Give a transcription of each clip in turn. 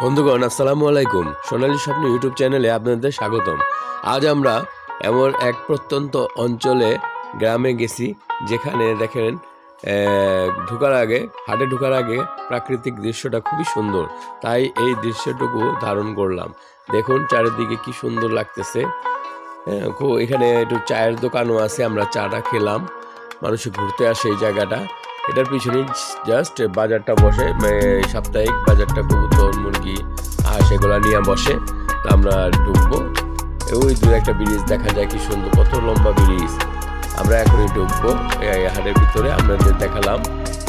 বন্ধুগণ আসসালামু আলাইকুম। সোনালী স্বপ্ন ইউটিউব চ্যানেলে আপনাদের স্বাগতম। আজ আমরা এমন এক প্রত্যন্ত অঞ্চলে গ্রামে গেছি, যেখানে দেখেন হাটে ঢোকার আগে প্রাকৃতিক দৃশ্যটা খুবই সুন্দর। তাই এই দৃশ্যটুকু ধারণ করলাম। দেখুন চারিদিকে কি সুন্দর লাগতেছে। এখানে একটু চায়ের দোকানও আছে, আমরা চাটা খেলাম। মানুষ ঘুরতে আসে এই জায়গাটা। এটার পিছনে জাস্ট বাজারটা বসে, সাপ্তাহিক বাজারটা, কবুতর, মুরগি, হাঁস এগুলা নিয়ে বসে। তো আমরা ঢুকবো। ওই দূরে একটা ব্রিজ দেখা যায়, কি সুন্দর, কত লম্বা ব্রিজ। আমরা এখনই ঢুকবো এই হাটের ভিতরে। আপনাদের দেখালাম,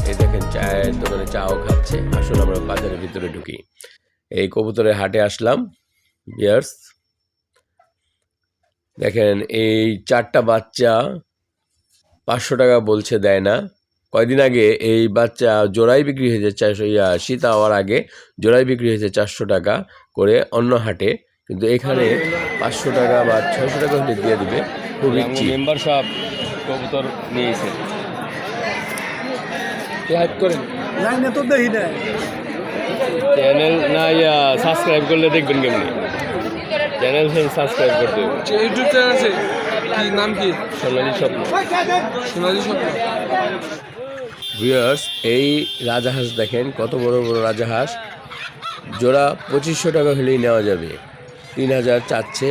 এই দেখেন চায়ের দোকানে চাও খাচ্ছে। আসলে আমরা বাজারের ভিতরে ঢুকি। এই কবুতরের হাটে আসলাম ভিউয়ার্স। দেখেন এই 4টা বাচ্চা 500 টাকা বলছে, দেয় না। কয়দিন আগে এই বাচ্চা জোড়াই বিক্রি হয়েছে 400, শীত হওয়ার আগে জোড়াই বিক্রি হয়েছে 400 টাকা করে অন্য হাটে। কিন্তু এখানে 500 টাকা বা 600 টাকা হলে দিয়ে দিবে। খুবই মেম্বার সব কবুতর নিয়েছে। চ্যানেল না সাবস্ক্রাইব করলে দেখবেন কেমনি। চ্যানেল সাবস্ক্রাইব করতে হবে। ইউটিউব চ্যানেল আছে, কি নাম কি? সোনালী স্বপ্ন। সোনালী স্বপ্ন। ভিউয়ার্স, এই রাজাহাঁস দেখেন, কত বড় বড় রাজাহাঁস। জোড়া 2500 টাকা হলেই নেওয়া যাবে। 3000 চাচ্ছে।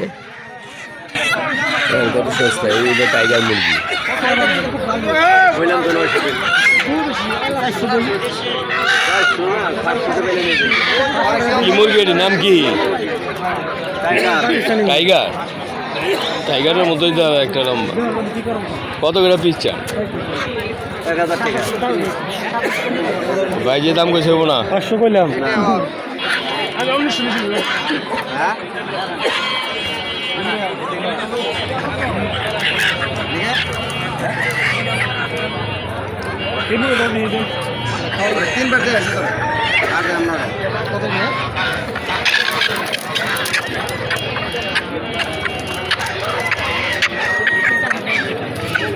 কত সস্তা। এই টাইগার মুরগি। কি মুরগি এটির নাম কি? টাইগার। টাইগারের মতোই তো একটা লম্বা। কত করে পিস চান? 1000 টাকা। ভাই যে দাম কইছে হবো না? 500 কইলাম। তিনবার দিয়ে আসে তবে আগে আমরা কত নিয়ে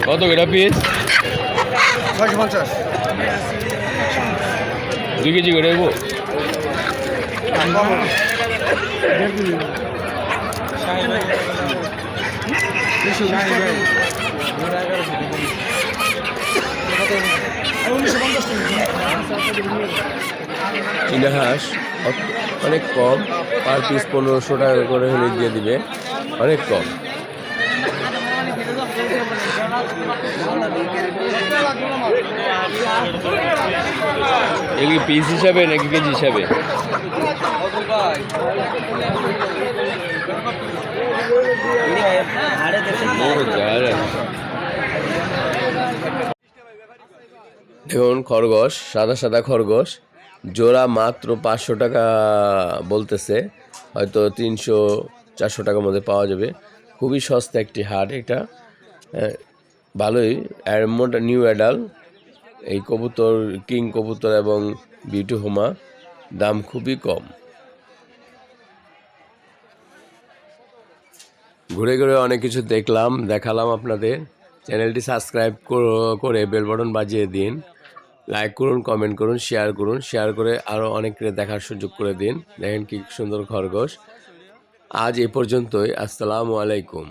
কত করে পিস? 650। 2 কেজি করে দেবো। চীনা হাঁস অনেক কম, পার পিস 1500 টাকা করে হলে দিয়ে দিবে, অনেক কম। এগুলি পিস হিসাবে নাকি কেজি হিসাবে? দেখুন খরগোশ, সাদা সাদা খরগোশ, জোড়া মাত্র 500 টাকা বলতেছে। হয়তো 300-400 টাকার মধ্যে পাওয়া যাবে। খুবই সস্তা একটি হাট এটা। ভালোই নিউ অ্যাডাল এই কবুতর, কিং কবুতর এবং বিউটি হোমা, দাম খুবই কম। ঘুরে ঘুরে অনেক কিছু দেখালাম আপনাদের। চ্যানেলটি সাবস্ক্রাইব করে বেল বাটন বাজিয়ে দিন। লাইক করুন, কমেন্ট করুন, শেয়ার করে আরও অনেককে দেখার সুযোগ করে দিন। দেখেন কি সুন্দর খরগোশ। আজ এ পর্যন্তই। আসসালামু আলাইকুম।